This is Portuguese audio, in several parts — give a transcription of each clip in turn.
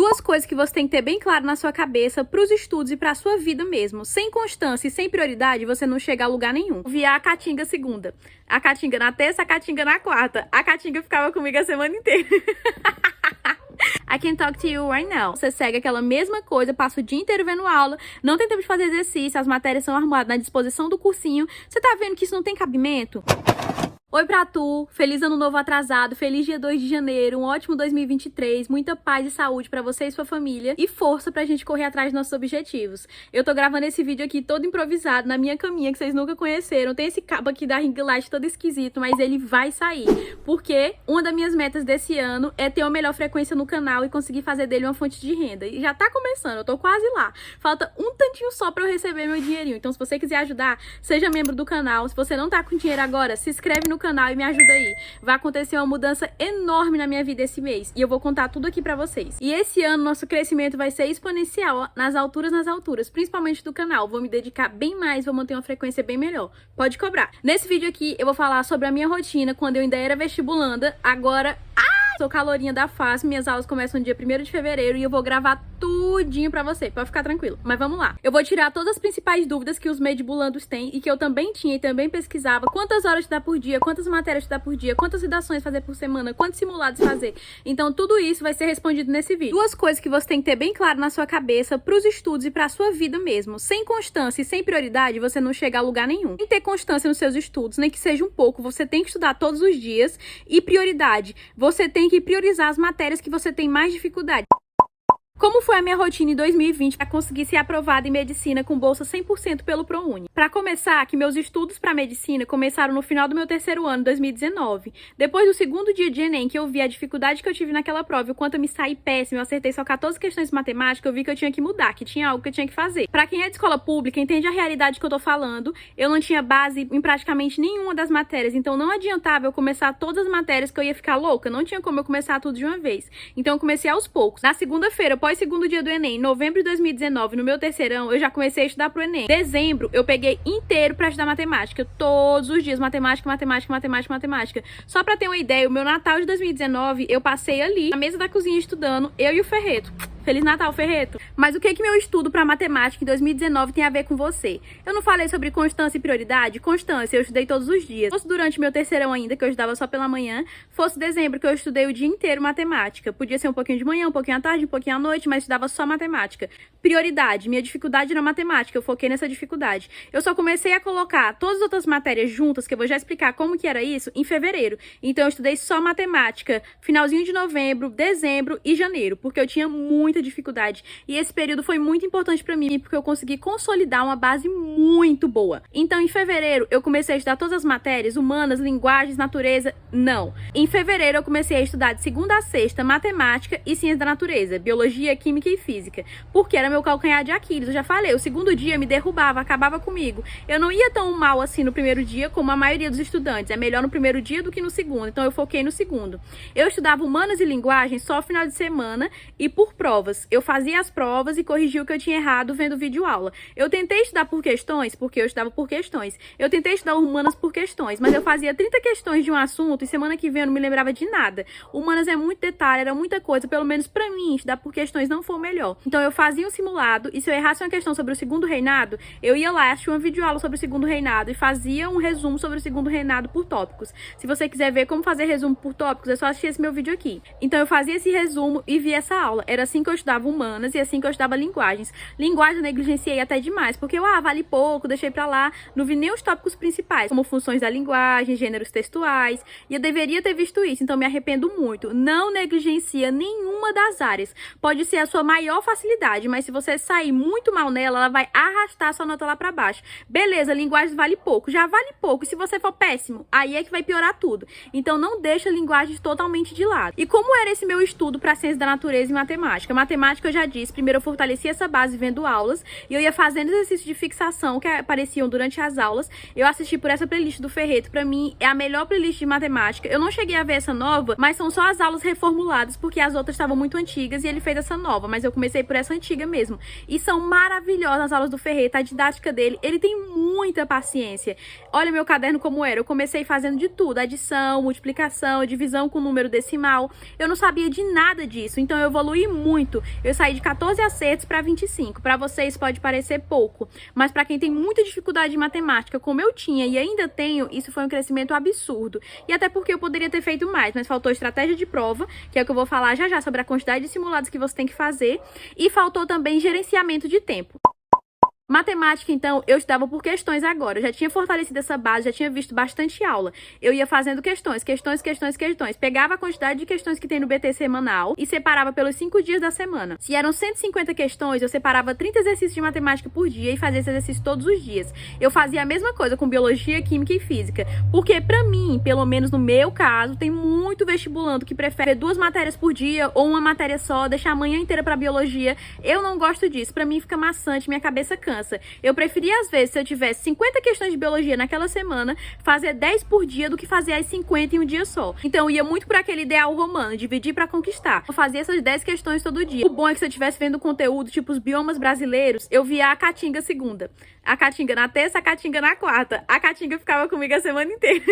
Duas coisas que você tem que ter bem claro na sua cabeça para os estudos e para a sua vida mesmo. Sem constância e sem prioridade, você não chega a lugar nenhum. Via a Caatinga segunda, a Caatinga na terça, a Caatinga na quarta. A Caatinga ficava comigo a semana inteira. I can talk to you right now. Você segue aquela mesma coisa, passa o dia inteiro vendo aula, não tem tempo de fazer exercício, as matérias são arrumadas na disposição do cursinho. Você tá vendo que isso não tem cabimento? Oi pra tu, feliz ano novo atrasado, feliz dia 2 de janeiro, um ótimo 2023, muita paz e saúde pra você e sua família e força pra gente correr atrás dos nossos objetivos. Eu tô gravando esse vídeo aqui todo improvisado, na minha caminha, que vocês nunca conheceram, tem esse cabo aqui da ring light todo esquisito, mas ele vai sair, porque uma das minhas metas desse ano é ter uma melhor frequência no canal e conseguir fazer dele uma fonte de renda, e já tá começando, eu tô quase lá, falta um tantinho só pra eu receber meu dinheirinho, então se você quiser ajudar, seja membro do canal, se você não tá com dinheiro agora, se inscreve no canal e me ajuda aí. Vai acontecer uma mudança enorme na minha vida esse mês e eu vou contar tudo aqui pra vocês. E esse ano nosso crescimento vai ser exponencial, ó, nas alturas, principalmente do canal. Vou me dedicar bem mais, vou manter uma frequência bem melhor. Pode cobrar. Nesse vídeo aqui eu vou falar sobre a minha rotina quando eu ainda era vestibulanda, agora... Sou calorinha da FAS, minhas aulas começam no dia 1º de fevereiro e eu vou gravar tudinho pra você, pode ficar tranquilo. Mas vamos lá. Eu vou tirar todas as principais dúvidas que os medibulandos têm e que eu também tinha e também pesquisava. Quantas horas estudar por dia, quantas matérias estudar por dia, quantas redações fazer por semana, quantos simulados fazer. Então tudo isso vai ser respondido nesse vídeo. Duas coisas que você tem que ter bem claro na sua cabeça pros estudos e pra sua vida mesmo. Sem constância e sem prioridade, você não chega a lugar nenhum. Tem que ter constância nos seus estudos, nem que seja um pouco. Você tem que estudar todos os dias e prioridade. Você tem que priorizar as matérias que você tem mais dificuldade. Como foi a minha rotina em 2020 para conseguir ser aprovada em medicina com bolsa 100% pelo ProUni? Para começar, que meus estudos para medicina começaram no final do meu terceiro ano, 2019. Depois do segundo dia de Enem, que eu vi a dificuldade que eu tive naquela prova e o quanto eu me saí péssima, eu acertei só 14 questões de matemática, eu vi que eu tinha que mudar, que tinha algo que eu tinha que fazer. Para quem é de escola pública, entende a realidade que eu tô falando, eu não tinha base em praticamente nenhuma das matérias, então não adiantava eu começar todas as matérias que eu ia ficar louca, não tinha como eu começar tudo de uma vez. Então eu comecei aos poucos. Na segunda-feira, após segundo dia do Enem, novembro de 2019, no meu terceirão, eu já comecei a estudar pro Enem. Dezembro, eu peguei inteiro pra estudar matemática, todos os dias, matemática. Só pra ter uma ideia, o meu Natal de 2019, eu passei ali, na mesa da cozinha estudando, eu e o Ferreto. Feliz Natal, Ferreto! Mas o que meu estudo para matemática em 2019 tem a ver com você? Eu não falei sobre constância e prioridade? Constância, eu estudei todos os dias. Fosse durante meu terceirão ainda, que eu estudava só pela manhã, fosse dezembro, que eu estudei o dia inteiro matemática. Podia ser um pouquinho de manhã, um pouquinho à tarde, um pouquinho à noite, mas estudava só matemática. Prioridade, minha dificuldade era matemática, eu foquei nessa dificuldade. Eu só comecei a colocar todas as outras matérias juntas, que eu vou já explicar como que era isso, em fevereiro. Então eu estudei só matemática, finalzinho de novembro, dezembro e janeiro, porque eu tinha muita dificuldade. E esse período foi muito importante pra mim, porque eu consegui consolidar uma base muito boa. Então, em fevereiro, eu comecei a estudar todas as matérias, humanas, linguagens, natureza, não. Em fevereiro, eu comecei a estudar de segunda a sexta, matemática e ciência da natureza, biologia, química e física, porque era meu calcanhar de Aquiles. Eu já falei, o segundo dia me derrubava, acabava comigo. Eu não ia tão mal assim no primeiro dia, como a maioria dos estudantes. É melhor no primeiro dia do que no segundo, então eu foquei no segundo. Eu estudava humanas e linguagens só final de semana e por provas. Eu fazia as provas e corrigia o que eu tinha errado vendo vídeo aula. Eu tentei estudar por questões, porque eu estudava por questões. Eu tentei estudar humanas por questões, mas eu fazia 30 questões de um assunto e semana que vem eu não me lembrava de nada. Humanas é muito detalhe, era muita coisa, pelo menos pra mim, estudar por questões não foi o melhor. Então eu fazia um simulado e se eu errasse uma questão sobre o segundo reinado, eu ia lá, assistia uma videoaula sobre o segundo reinado e fazia um resumo sobre o segundo reinado por tópicos. Se você quiser ver como fazer resumo por tópicos, é só assistir esse meu vídeo aqui. Então eu fazia esse resumo e via essa aula. Era assim que eu estudava humanas e assim que eu estudava linguagens. Linguagem eu negligenciei até demais, porque eu, vale pouco, deixei pra lá, não vi nem os tópicos principais, como funções da linguagem, gêneros textuais, e eu deveria ter visto isso, então me arrependo muito. Não negligencia nenhuma das áreas. Pode ser a sua maior facilidade, mas se você sair muito mal nela, ela vai arrastar a sua nota lá pra baixo. Beleza, linguagens vale pouco, já vale pouco, e se você for péssimo, aí é que vai piorar tudo. Então não deixa linguagens totalmente de lado. E como era esse meu estudo pra ciência da natureza e matemática? Matemática eu já disse, primeiro eu fortaleci essa base vendo aulas e eu ia fazendo exercícios de fixação que apareciam durante as aulas. Eu assisti por essa playlist do Ferreto, pra mim é a melhor playlist de matemática. Eu não cheguei a ver essa nova, mas são só as aulas reformuladas, porque as outras estavam muito antigas e ele fez essa nova, mas eu comecei por essa antiga mesmo. E são maravilhosas as aulas do Ferreto, a didática dele, ele tem muita paciência. Olha meu caderno como era, eu comecei fazendo de tudo, adição, multiplicação, divisão com número decimal. Eu não sabia de nada disso, então eu evoluí muito. muito, eu saí de 14 acertos para 25. Para vocês pode parecer pouco, mas para quem tem muita dificuldade em matemática, como eu tinha e ainda tenho, isso foi um crescimento absurdo. E até porque eu poderia ter feito mais, mas faltou estratégia de prova, que é o que eu vou falar já já sobre a quantidade de simulados que você tem que fazer, e faltou também gerenciamento de tempo. Matemática, então, eu estudava por questões agora. Eu já tinha fortalecido essa base, já tinha visto bastante aula. Eu ia fazendo questões. Pegava a quantidade de questões que tem no BT semanal e separava pelos 5 dias da semana. Se eram 150 questões, eu separava 30 exercícios de matemática por dia e fazia esse exercício todos os dias. Eu fazia a mesma coisa com biologia, química e física. Porque, pra mim, pelo menos no meu caso, tem muito vestibulando que prefere 2 matérias por dia ou uma matéria só, deixar a manhã inteira pra biologia. Eu não gosto disso. Pra mim fica maçante, minha cabeça cansa. Eu preferia, às vezes, se eu tivesse 50 questões de biologia naquela semana, fazer 10 por dia do que fazer as 50 em um dia só. Então, eu ia muito por aquele ideal romano, dividir pra conquistar. Eu fazia essas 10 questões todo dia. O bom é que se eu estivesse vendo conteúdo, tipo os biomas brasileiros, eu via a Caatinga segunda, a Caatinga na terça, a Caatinga na quarta. A Caatinga ficava comigo a semana inteira.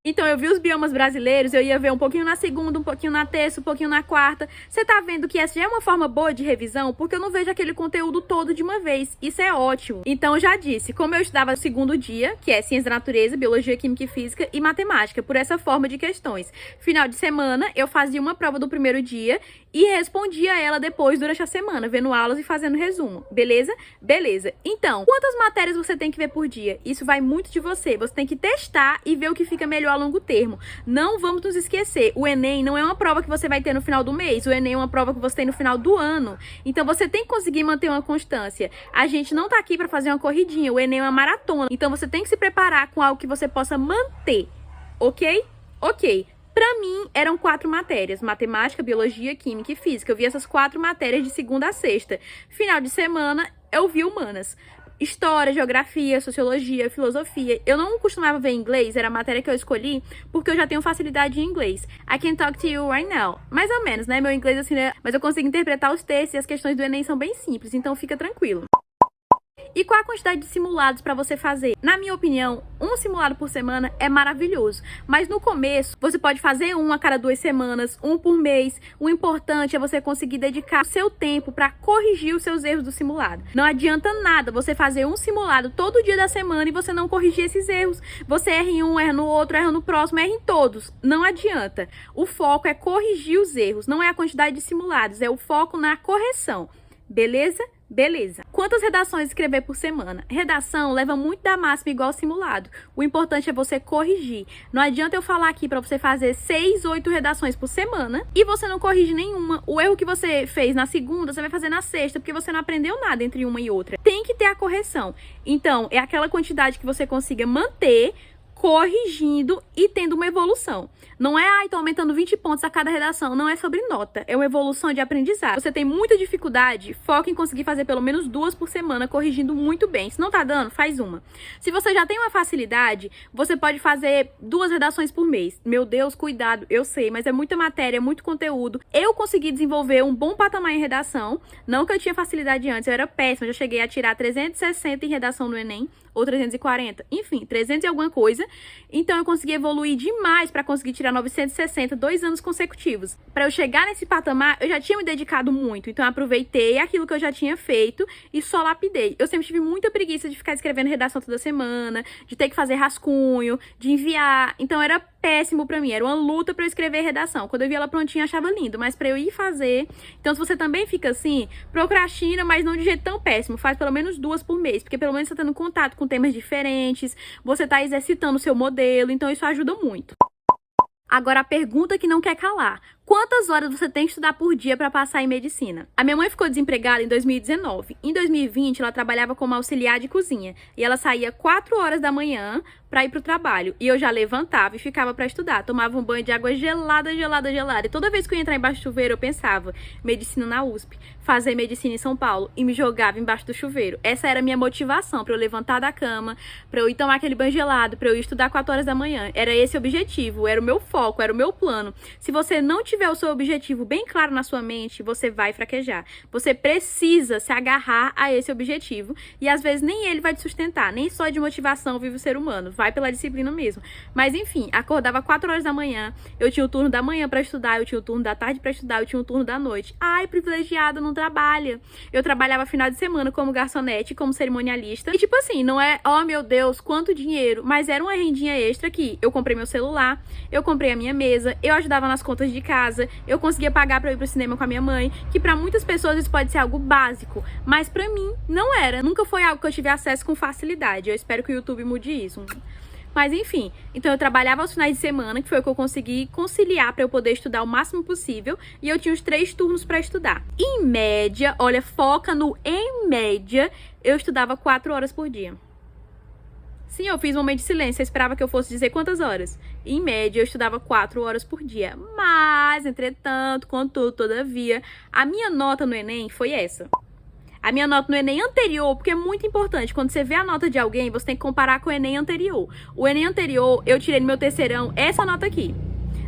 Então, eu vi os biomas brasileiros, eu ia ver um pouquinho na segunda, um pouquinho na terça, um pouquinho na quarta. Você tá vendo que essa já é uma forma boa de revisão? Porque eu não vejo aquele conteúdo todo de uma vez. Isso é ótimo. Então, eu já disse, como eu estudava no segundo dia, que é Ciência da Natureza, Biologia, Química e Física e Matemática, por essa forma de questões. Final de semana, eu fazia uma prova do primeiro dia e respondia ela depois durante a semana, vendo aulas e fazendo resumo. Beleza? Beleza. Então, quantas matérias você tem que ver por dia? Isso vai muito de você. Você tem que testar e ver o que fica melhor a longo termo. Não vamos nos esquecer, o Enem não é uma prova que você vai ter no final do mês, o Enem é uma prova que você tem no final do ano. Então você tem que conseguir manter uma constância. A gente não tá aqui para fazer uma corridinha, o Enem é uma maratona. Então você tem que se preparar com algo que você possa manter. Ok? Ok. Pra mim, eram 4 matérias, matemática, biologia, química e física. Eu vi essas 4 matérias de segunda a sexta. Final de semana, eu vi humanas. História, geografia, sociologia, filosofia. Eu não costumava ver inglês, era a matéria que eu escolhi, porque eu já tenho facilidade em inglês. I can talk to you right now. Mais ou menos, né? Meu inglês assim, né? Mas eu consigo interpretar os textos e as questões do Enem são bem simples, então fica tranquilo. E qual a quantidade de simulados para você fazer? Na minha opinião, um simulado por semana é maravilhoso. Mas no começo, você pode fazer um a cada 2 semanas, um por mês. O importante é você conseguir dedicar o seu tempo para corrigir os seus erros do simulado. Não adianta nada você fazer um simulado todo dia da semana e você não corrigir esses erros. Você erra em um, erra no outro, erra no próximo, erra em todos. Não adianta. O foco é corrigir os erros, não é a quantidade de simulados, é o foco na correção. Beleza? Beleza. Quantas redações escrever por semana? Redação leva muito da máxima igual simulado. O importante é você corrigir. Não adianta eu falar aqui pra você fazer 6, 8 redações por semana e você não corrige nenhuma. O erro que você fez na segunda, você vai fazer na sexta, porque você não aprendeu nada entre uma e outra. Tem que ter a correção. Então, é aquela quantidade que você consiga manter, corrigindo e tendo uma evolução. Não é, tô aumentando 20 pontos a cada redação. Não é sobre nota. É uma evolução de aprendizado. Você tem muita dificuldade, foca em conseguir fazer pelo menos 2 por semana, corrigindo muito bem. Se não tá dando, faz uma. Se você já tem uma facilidade, você pode fazer 2 redações por mês. Meu Deus, cuidado, eu sei, mas é muita matéria, é muito conteúdo. Eu consegui desenvolver um bom patamar em redação. Não que eu tinha facilidade antes, eu era péssima. Já cheguei a tirar 360 em redação no Enem, ou 340, enfim, 300 e alguma coisa. Então eu consegui evoluir demais para conseguir tirar 960 2 anos consecutivos. Para eu chegar nesse patamar, eu já tinha me dedicado muito, então eu aproveitei aquilo que eu já tinha feito e só lapidei. Eu sempre tive muita preguiça de ficar escrevendo redação toda semana, de ter que fazer rascunho, de enviar, então era péssimo pra mim, era uma luta pra eu escrever redação. Quando eu vi ela prontinha, eu achava lindo, mas pra eu ir fazer... Então, se você também fica assim, procrastina, mas não de jeito tão péssimo, faz pelo menos 2 por mês, porque pelo menos você tá tendo contato com temas diferentes, você tá exercitando o seu modelo, então isso ajuda muito. Agora, a pergunta que não quer calar. Quantas horas você tem que estudar por dia para passar em medicina? A minha mãe ficou desempregada em 2019. Em 2020, ela trabalhava como auxiliar de cozinha. E ela saía 4 horas da manhã para ir pro trabalho. E eu já levantava e ficava para estudar. Tomava um banho de água gelada, gelada, gelada. E toda vez que eu ia entrar embaixo do chuveiro, eu pensava, medicina na USP, fazer medicina em São Paulo. E me jogava embaixo do chuveiro. Essa era a minha motivação para eu levantar da cama, para eu ir tomar aquele banho gelado, para eu ir estudar 4 horas da manhã. Era esse o objetivo, era o meu foco, era o meu plano. Se você não tiver tiver o seu objetivo bem claro na sua mente, você vai fraquejar. Você precisa se agarrar a esse objetivo e às vezes nem ele vai te sustentar, nem só de motivação vive o ser humano, vai pela disciplina mesmo. Mas enfim, acordava 4 horas da manhã, eu tinha o turno da manhã pra estudar, eu tinha o turno da tarde pra estudar, eu tinha o turno da noite. Ai, privilegiada, não trabalha. Eu trabalhava final de semana como garçonete, como cerimonialista. E tipo assim, não é, oh meu Deus, quanto dinheiro, mas era uma rendinha extra que eu comprei meu celular, eu comprei a minha mesa, eu ajudava nas contas de casa, eu conseguia pagar pra eu ir pro cinema com a minha mãe, que pra muitas pessoas isso pode ser algo básico, mas pra mim não era. Nunca foi algo que eu tive acesso com facilidade. Eu espero que o YouTube mude isso. Mas enfim, então eu trabalhava aos finais de semana, que foi o que eu consegui conciliar para eu poder estudar o máximo possível, e eu tinha os 3 turnos para estudar. Em média, olha, foca no em média, eu estudava 4 horas por dia. Sim, eu fiz um momento de silêncio, eu esperava que eu fosse dizer quantas horas. Em média, eu estudava 4 horas por dia. Mas, entretanto, contudo, todavia, a minha nota no Enem foi essa. A minha nota no Enem anterior, porque é muito importante, quando você vê a nota de alguém, você tem que comparar com o Enem anterior. O Enem anterior, eu tirei no meu terceirão essa nota aqui.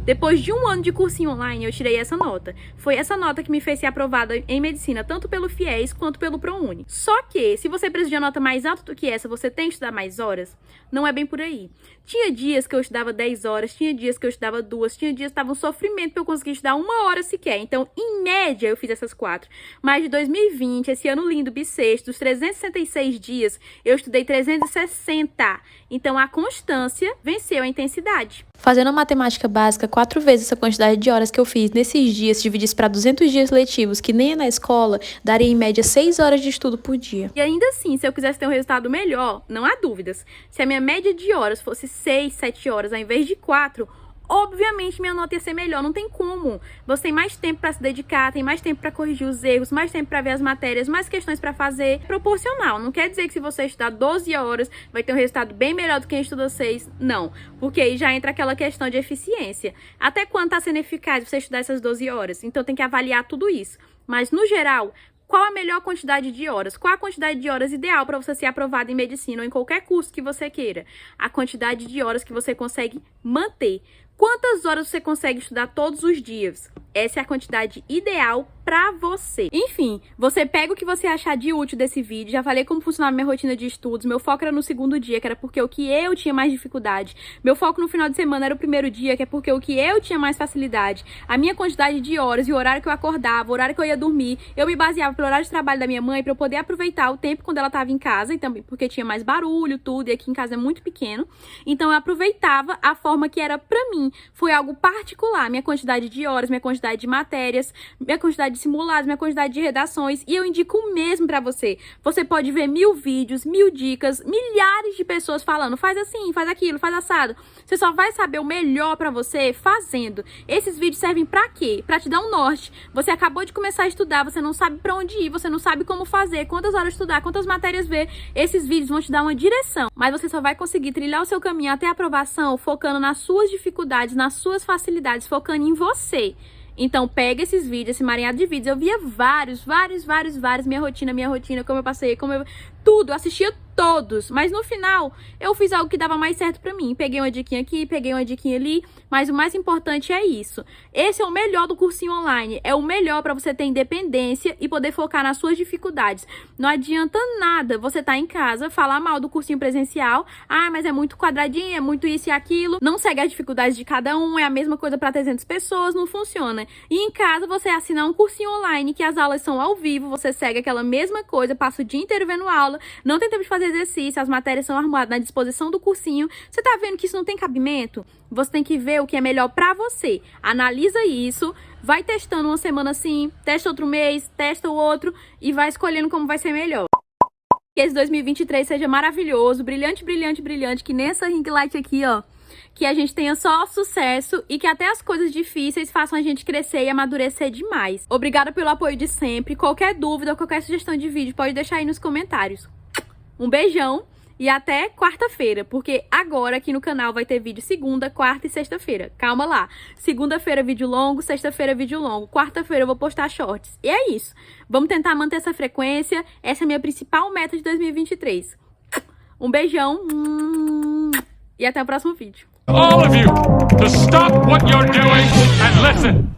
Depois de 1 ano de cursinho online, eu tirei essa nota. Foi essa nota que me fez ser aprovada em medicina, tanto pelo FIES quanto pelo ProUni. Só que, se você precisa de uma nota mais alta do que essa, você tem que estudar mais horas? Não é bem por aí. Tinha dias que eu estudava 10 horas, tinha dias que eu estudava 2, tinha dias que estava um sofrimento para eu conseguir estudar 1 hora sequer. Então, em média, eu fiz essas 4. Mas de 2020, esse ano lindo, bissexto, dos 366 dias, eu estudei 360. Então, a constância venceu a intensidade. Fazendo a matemática básica, 4 vezes essa quantidade de horas que eu fiz nesses dias, se dividisse para 200 dias letivos, que nem é na escola, daria em média 6 horas de estudo por dia. E ainda assim, se eu quisesse ter um resultado melhor, não há dúvidas. Se a minha média de horas fosse 6, 7 horas ao invés de 4, obviamente minha nota ia ser melhor, não tem como. Você tem mais tempo para se dedicar, tem mais tempo para corrigir os erros, mais tempo para ver as matérias, mais questões para fazer. Proporcional, não quer dizer que se você estudar 12 horas vai ter um resultado bem melhor do que quem estuda 6, não. Porque aí já entra aquela questão de eficiência. Até quando está sendo eficaz você estudar essas 12 horas? Então tem que avaliar tudo isso. Mas no geral, qual a melhor quantidade de horas? Qual a quantidade de horas ideal para você ser aprovado em medicina ou em qualquer curso que você queira? A quantidade de horas que você consegue manter. Quantas horas você consegue estudar todos os dias? Essa é a quantidade ideal pra você. Enfim, você pega o que você achar de útil desse vídeo. Já falei como funcionava minha rotina de estudos. Meu foco era no segundo dia, que era porque o que eu tinha mais dificuldade. Meu foco no final de semana era o primeiro dia, que é porque o que eu tinha mais facilidade. A minha quantidade de horas e o horário que eu acordava, o horário que eu ia dormir. Eu me baseava pelo horário de trabalho da minha mãe pra eu poder aproveitar o tempo quando ela tava em casa. E também porque tinha mais barulho, tudo. E aqui em casa é muito pequeno. Então eu aproveitava a forma que era pra mim. Foi algo particular. Minha quantidade de horas, minha quantidade de matérias, minha quantidade de simulados, minha quantidade de redações, e eu indico o mesmo pra você. Você pode ver 1000 vídeos, 1000 dicas, milhares de pessoas falando, faz assim, faz aquilo, faz assado. Você só vai saber o melhor pra você fazendo. Esses vídeos servem pra quê? Pra te dar um norte. Você acabou de começar a estudar, você não sabe pra onde ir, você não sabe como fazer, quantas horas estudar, quantas matérias ver. Esses vídeos vão te dar uma direção, mas você só vai conseguir trilhar o seu caminho até a aprovação focando nas suas dificuldades, nas suas facilidades, focando em você. Então, pega esses vídeos, esse marinhado de vídeos. Eu via vários. Minha rotina, como eu passei, tudo. Eu assistia todos. Mas no final, eu fiz algo que dava mais certo pra mim. Peguei uma diquinha aqui, peguei uma diquinha ali. Mas o mais importante é isso. Esse é o melhor do cursinho online. É o melhor pra você ter independência e poder focar nas suas dificuldades. Não adianta nada você tá em casa, falar mal do cursinho presencial. Ah, mas é muito quadradinho, é muito isso e aquilo. Não segue as dificuldades de cada um. É a mesma coisa pra 300 pessoas. Não funciona. E em casa, você assinar um cursinho online que as aulas são ao vivo. Você segue aquela mesma coisa, passa o dia inteiro vendo aula. Não tem tempo de fazer exercício. As matérias são arrumadas na disposição do cursinho. Você tá vendo que isso não tem cabimento? Você tem que ver o que é melhor pra você. Analisa isso, vai testando uma semana assim, testa outro mês, testa o outro e vai escolhendo como vai ser melhor. Que esse 2023 seja maravilhoso, brilhante, que nem essa ring light aqui, ó. Que a gente tenha só sucesso e que até as coisas difíceis façam a gente crescer e amadurecer demais. Obrigada pelo apoio de sempre. Qualquer dúvida, qualquer sugestão de vídeo, pode deixar aí nos comentários. Um beijão. E até quarta-feira, porque agora aqui no canal vai ter vídeo segunda, quarta e sexta-feira. Calma lá. Segunda-feira vídeo longo, sexta-feira vídeo longo. Quarta-feira eu vou postar shorts. E é isso. Vamos tentar manter essa frequência. Essa é a minha principal meta de 2023. Um beijão. E até o próximo vídeo. All of you, to stop what you're doing and listen.